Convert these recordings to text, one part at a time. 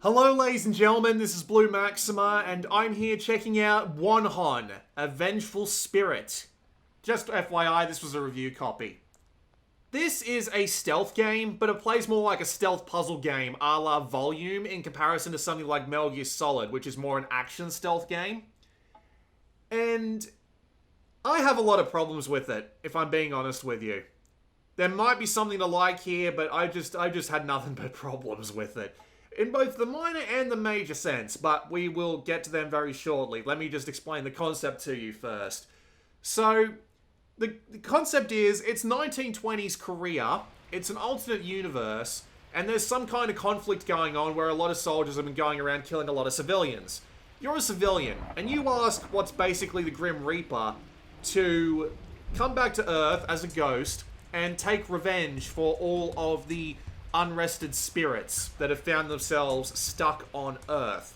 Hello ladies and gentlemen, this is Blue Maxima, and I'm here checking out Wonhon, a Vengeful Spirit. Just FYI, this was a review copy. This is a stealth game, but it plays more like a stealth puzzle game a la Volume in comparison to something like Metal Gear Solid, which is more an action stealth game. And I have a lot of problems with it, if I'm being honest with you. There might be something to like here, but I just had nothing but problems with it. In both the minor and the major sense, but we will get to them very shortly. Let me just explain the concept to you first. So, the concept is, it's 1920s Korea, it's an alternate universe, and there's some kind of conflict going on where a lot of soldiers have been going around killing a lot of civilians. You're a civilian, and you ask what's basically the Grim Reaper to come back to Earth as a ghost and take revenge for all of the unrested spirits that have found themselves stuck on Earth.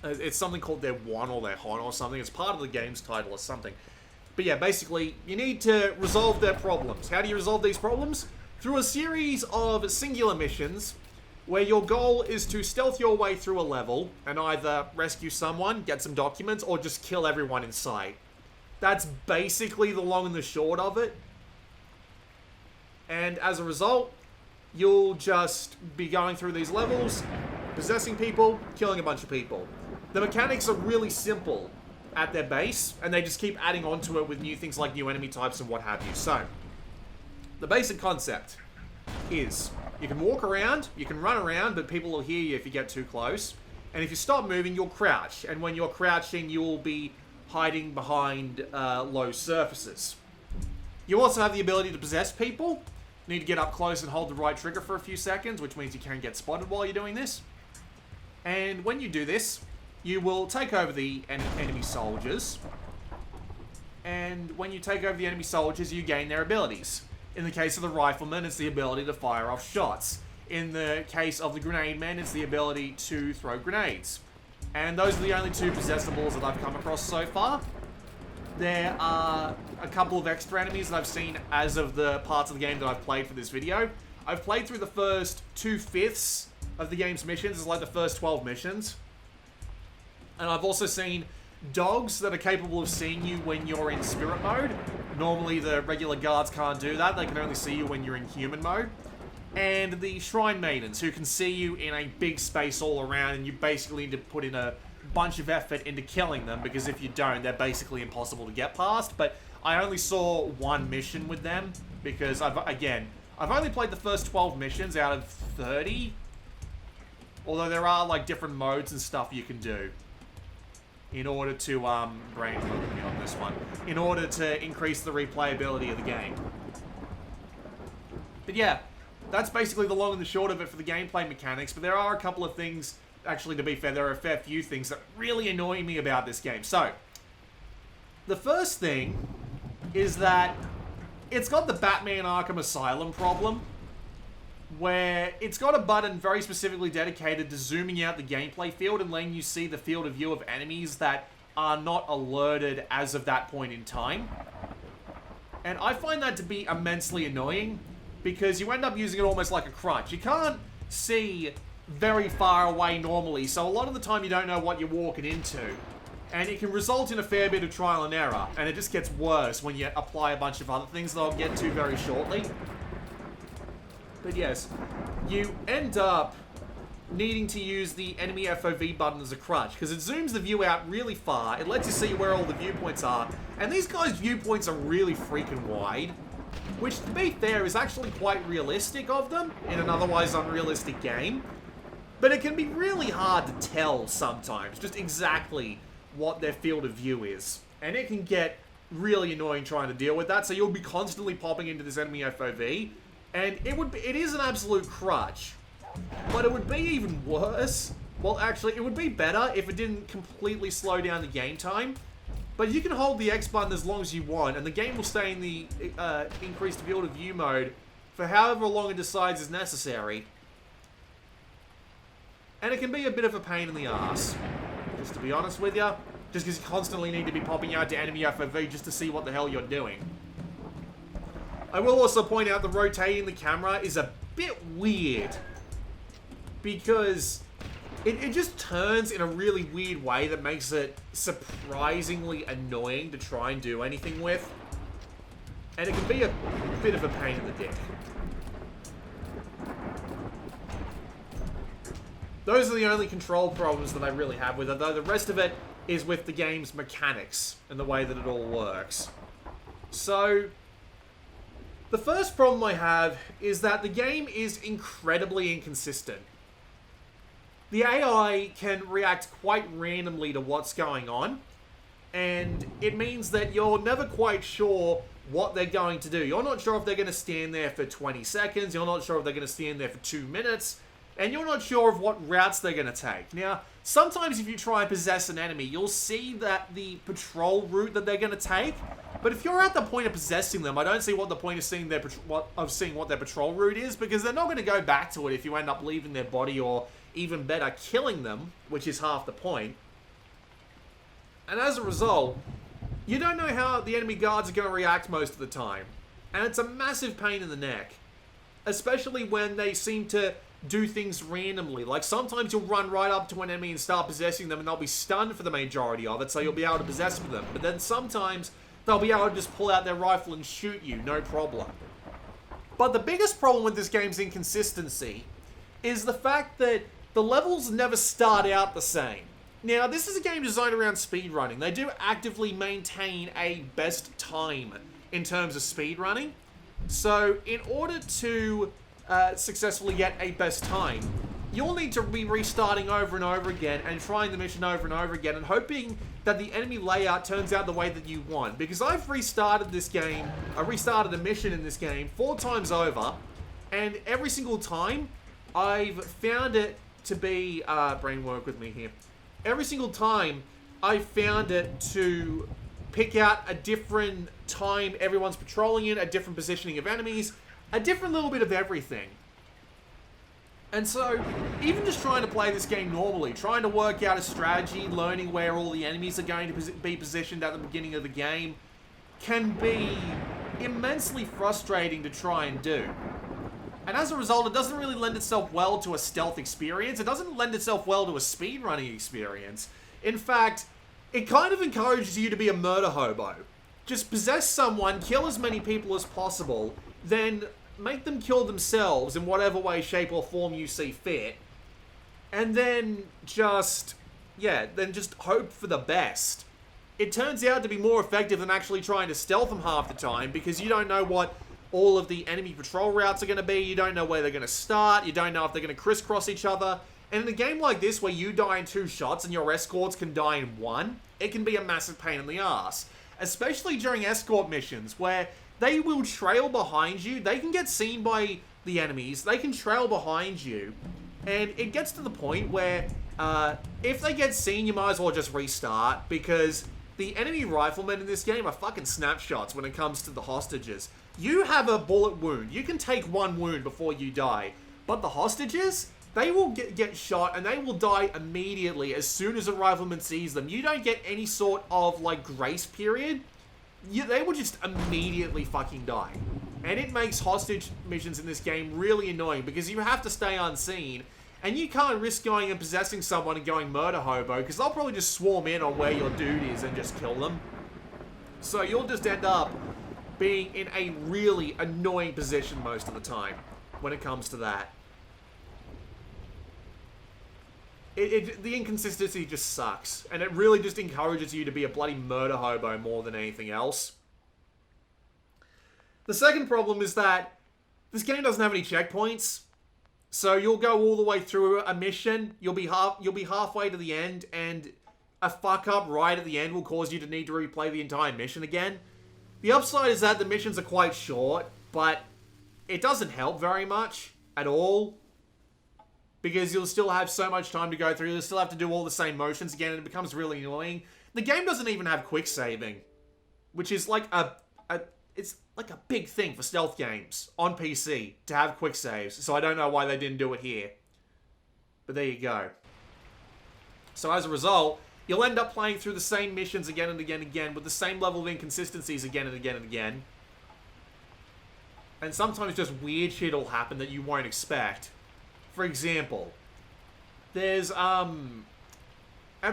It's something called their Won or their Hon or something. It's part of the game's title or something. But yeah, basically, you need to resolve their problems. How do you resolve these problems? Through a series of singular missions where your goal is to stealth your way through a level and either rescue someone, get some documents, or just kill everyone in sight. That's basically the long and the short of it. And as a result, you'll just be going through these levels, possessing people, killing a bunch of people. The mechanics are really simple at their base, and they just keep adding on to it with new things like new enemy types and what have you. So, the basic concept is, you can walk around, you can run around, but people will hear you if you get too close. And if you stop moving, you'll crouch. And when you're crouching, you will be hiding behind low surfaces. You also have the ability to possess people. You need to get up close and hold the right trigger for a few seconds, which means you can get spotted while you're doing this. And when you do this, you will take over the enemy soldiers. And when you take over the enemy soldiers, you gain their abilities. In the case of the rifleman, it's the ability to fire off shots. In the case of the grenade man, it's the ability to throw grenades. And those are the only two possessables that I've come across so far. There are a couple of extra enemies that I've seen as of the parts of the game that I've played for this video. I've played through the first 2/5 of the game's missions. It's like the first 12 missions. And I've also seen dogs that are capable of seeing you when you're in spirit mode. Normally the regular guards can't do that. They can only see you when you're in human mode. And the shrine maidens who can see you in a big space all around, and you basically need to put in a bunch of effort into killing them, because if you don't, they're basically impossible to get past. But I only saw one mission with them, because I've only played the first 12 missions out of 30. Although there are like different modes and stuff you can do in order to brain focus me on this one, in order to increase the replayability of the game. But yeah, that's basically the long and the short of it for the gameplay mechanics. But there are a couple of things. Actually, to be fair, there are a fair few things that really annoy me about this game. So, the first thing is that it's got the Batman Arkham Asylum problem, where it's got a button very specifically dedicated to zooming out the gameplay field and letting you see the field of view of enemies that are not alerted as of that point in time. And I find that to be immensely annoying, because you end up using it almost like a crutch. You can't see very far away normally, so a lot of the time you don't know what you're walking into. And it can result in a fair bit of trial and error, and it just gets worse when you apply a bunch of other things that I'll get to very shortly. But yes, you end up needing to use the enemy FOV button as a crutch, because it zooms the view out really far, it lets you see where all the viewpoints are, and these guys' viewpoints are really freaking wide, which, to be fair, is actually quite realistic of them in an otherwise unrealistic game. But it can be really hard to tell sometimes just exactly what their field of view is. And it can get really annoying trying to deal with that, so you'll be constantly popping into this enemy FOV. And it is an absolute crutch. But it would be even worse. Well, actually, it would be better if it didn't completely slow down the game time. But you can hold the X button as long as you want, and the game will stay in the increased field of view mode for however long it decides is necessary. And it can be a bit of a pain in the ass, just to be honest with you. Just because you constantly need to be popping out to enemy FOV just to see what the hell you're doing. I will also point out that rotating the camera is a bit weird, because it just turns in a really weird way that makes it surprisingly annoying to try and do anything with. And it can be a bit of a pain in the dick. Those are the only control problems that I really have with it, though the rest of it is with the game's mechanics and the way that it all works. So, the first problem I have is that the game is incredibly inconsistent. The AI can react quite randomly to what's going on, and it means that you're never quite sure what they're going to do. You're not sure if they're going to stand there for 20 seconds, you're not sure if they're going to stand there for 2 minutes, and you're not sure of what routes they're going to take. Now, sometimes if you try and possess an enemy, you'll see that the patrol route that they're going to take, but if you're at the point of possessing them, I don't see what the point of seeing what their patrol route is, because they're not going to go back to it if you end up leaving their body, or even better, killing them, which is half the point. And as a result, you don't know how the enemy guards are going to react most of the time. And it's a massive pain in the neck. Especially when they seem to do things randomly. Like, sometimes you'll run right up to an enemy and start possessing them, and they'll be stunned for the majority of it, so you'll be able to possess them. But then sometimes they'll be able to just pull out their rifle and shoot you, no problem. But the biggest problem with this game's inconsistency is the fact that the levels never start out the same. Now, this is a game designed around speedrunning. They do actively maintain a best time in terms of speedrunning. So, in order to successfully get a best time, you'll need to be restarting over and over again and trying the mission over and over again and hoping that the enemy layout turns out the way that you want. Because I've restarted this game, I restarted a mission in this game 4 times over, and every single time I've found it to be, brain work with me here. Every single time I found it to pick out a different time everyone's patrolling in, a different positioning of enemies, a different little bit of everything. And so, even just trying to play this game normally, trying to work out a strategy, learning where all the enemies are going to be positioned at the beginning of the game, can be immensely frustrating to try and do. And as a result, it doesn't really lend itself well to a stealth experience. It doesn't lend itself well to a speedrunning experience. In fact, it kind of encourages you to be a murder hobo. Just possess someone, kill as many people as possible, then make them kill themselves in whatever way, shape, or form you see fit. And then just hope for the best. It turns out to be more effective than actually trying to stealth them half the time, because you don't know what all of the enemy patrol routes are going to be, you don't know where they're going to start, you don't know if they're going to crisscross each other. And in a game like this, where you die in 2 shots and your escorts can die in 1, it can be a massive pain in the ass. Especially during escort missions, where they will trail behind you, they can get seen by the enemies, they can trail behind you, and it gets to the point where, if they get seen, you might as well just restart, because the enemy riflemen in this game are fucking snapshots when it comes to the hostages. You have a bullet wound. You can take 1 wound before you die. But the hostages, they will get shot and they will die immediately as soon as a rifleman sees them. You don't get any sort of, like, grace period. They will just immediately fucking die. And it makes hostage missions in this game really annoying, because you have to stay unseen. And you can't risk going and possessing someone and going murder hobo, because they'll probably just swarm in on where your dude is and just kill them. So you'll just end up being in a really annoying position most of the time when it comes to that. The inconsistency just sucks, and it really just encourages you to be a bloody murder hobo more than anything else. The second problem is that this game doesn't have any checkpoints. So you'll go all the way through a mission, you'll be halfway to the end, and a fuck up right at the end will cause you to need to replay the entire mission again. The upside is that the missions are quite short, but it doesn't help very much at all, because you'll still have so much time to go through, you'll still have to do all the same motions again, and it becomes really annoying. The game doesn't even have quick saving, which is like it's like a big thing for stealth games on PC, to have quick saves, so I don't know why they didn't do it here. But there you go. So as a result, you'll end up playing through the same missions again and again and again, with the same level of inconsistencies again and again and again. And sometimes just weird shit will happen that you won't expect. For example, There's, at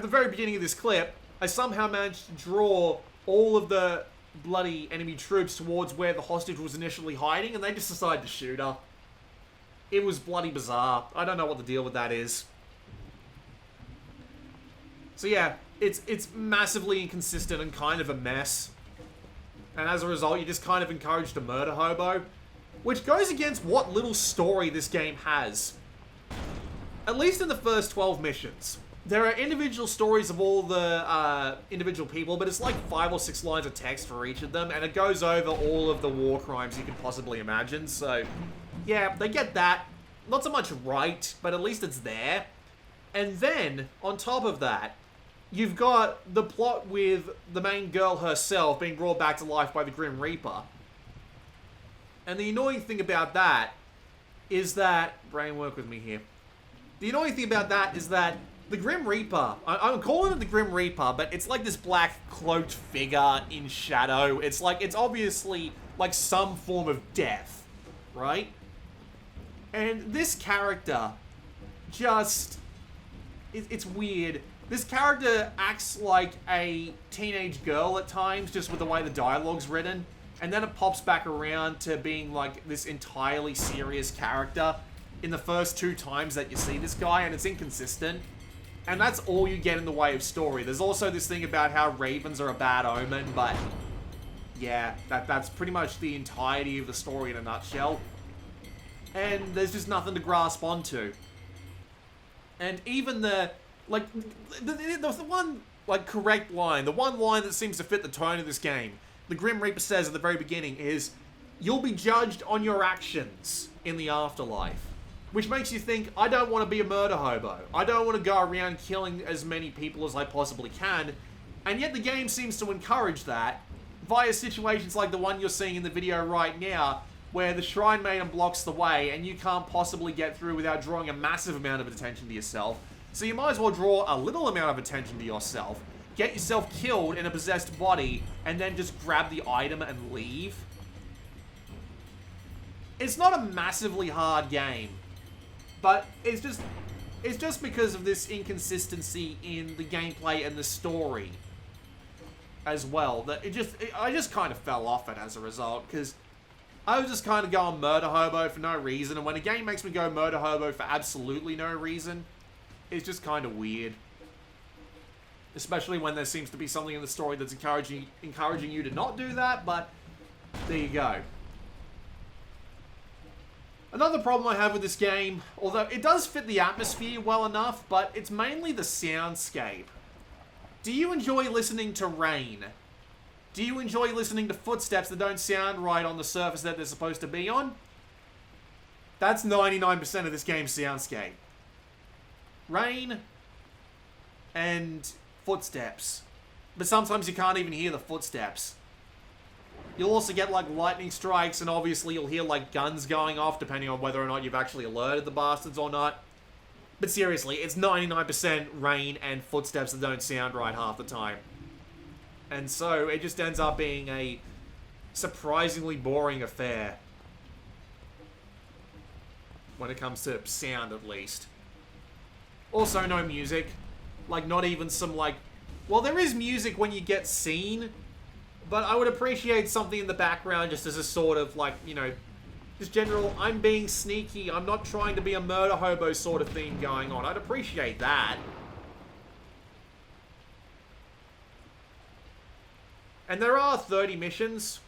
the very beginning of this clip, I somehow managed to draw all of the bloody enemy troops towards where the hostage was initially hiding, and they just decided to shoot her. It was bloody bizarre. I don't know what the deal with that is. So yeah, it's massively inconsistent and kind of a mess. And as a result, you're just kind of encouraged to murder hobo, which goes against what little story this game has. At least in the first 12 missions. There are individual stories of all the individual people, but it's like 5 or 6 lines of text for each of them, and it goes over all of the war crimes you can possibly imagine, so yeah, they get that. Not so much right, but at least it's there. And then, on top of that, you've got the plot with the main girl herself being brought back to life by the Grim Reaper. And the annoying thing about that is that... Brain, work with me here. The annoying thing about that is that the Grim Reaper... I'm calling it the Grim Reaper, but it's like this black cloaked figure in shadow. It's like, it's obviously like some form of death, right? And this character just... It's weird. This character acts like a teenage girl at times, just with the way the dialogue's written. And then it pops back around to being like this entirely serious character in the first 2 times that you see this guy, and it's inconsistent. And that's all you get in the way of story. There's also this thing about how ravens are a bad omen, but yeah, that's pretty much the entirety of the story in a nutshell. And there's just nothing to grasp onto. And even the one, like, correct line, the one line that seems to fit the tone of this game, the Grim Reaper says at the very beginning is, "You'll be judged on your actions in the afterlife." Which makes you think, I don't want to be a murder hobo. I don't want to go around killing as many people as I possibly can. And yet the game seems to encourage that via situations like the one you're seeing in the video right now, where the Shrine Maiden blocks the way and you can't possibly get through without drawing a massive amount of attention to yourself. So you might as well draw a little amount of attention to yourself, get yourself killed in a possessed body, and then just grab the item and leave. It's not a massively hard game, but it's just because of this inconsistency in the gameplay and the story as well, that I just kind of fell off it as a result, because I was just kind of going murder hobo for no reason, and when a game makes me go murder hobo for absolutely no reason, it's just kind of weird. Especially when there seems to be something in the story that's encouraging you to not do that, but there you go. Another problem I have with this game, although it does fit the atmosphere well enough, but it's mainly the soundscape. Do you enjoy listening to rain? Do you enjoy listening to footsteps that don't sound right on the surface that they're supposed to be on? That's 99% of this game's soundscape. Rain and footsteps. But sometimes you can't even hear the footsteps. You'll also get like lightning strikes, and obviously you'll hear like guns going off depending on whether or not you've actually alerted the bastards or not. But seriously, it's 99% rain and footsteps that don't sound right half the time. And so it just ends up being a surprisingly boring affair. When it comes to sound, at least. Also, no music. Like, not even some, like... Well, there is music when you get seen, but I would appreciate something in the background just as a sort of, like, you know, just general, I'm being sneaky, I'm not trying to be a murder hobo sort of thing going on. I'd appreciate that. And there are 30 missions,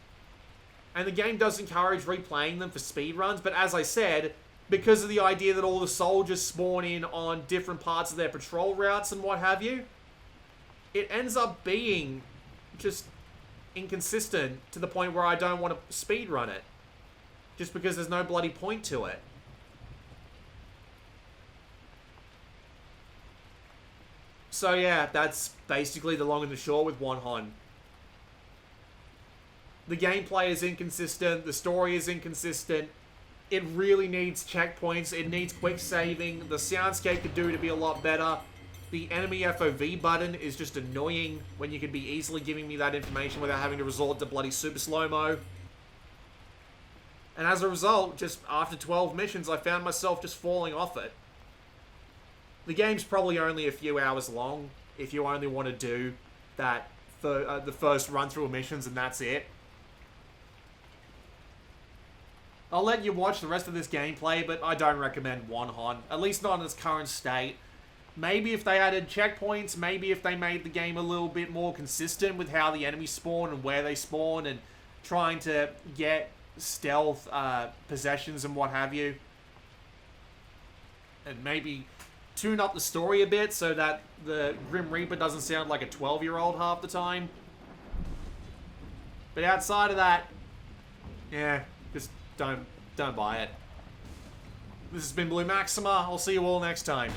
and the game does encourage replaying them for speedruns, but as I said, because of the idea that all the soldiers spawn in on different parts of their patrol routes and what have you, it ends up being just inconsistent to the point where I don't want to speedrun it. Just because there's no bloody point to it. So yeah, that's basically the long and the short with Wonhon. The gameplay is inconsistent, the story is inconsistent, it really needs checkpoints, it needs quick saving, the soundscape could do to be a lot better, the enemy FOV button is just annoying when you could be easily giving me that information without having to resort to bloody super slow-mo. And as a result, just after 12 missions, I found myself just falling off it. The game's probably only a few hours long if you only want to do that the first run through of missions and that's it. I'll let you watch the rest of this gameplay, but I don't recommend Wonhon, at least not in its current state. Maybe if they added checkpoints, maybe if they made the game a little bit more consistent with how the enemies spawn and where they spawn and trying to get stealth possessions and what have you. And maybe tune up the story a bit so that the Grim Reaper doesn't sound like a 12-year-old half the time. But outside of that, yeah, just don't buy it. This has been Blue Maxima. I'll see you all next time.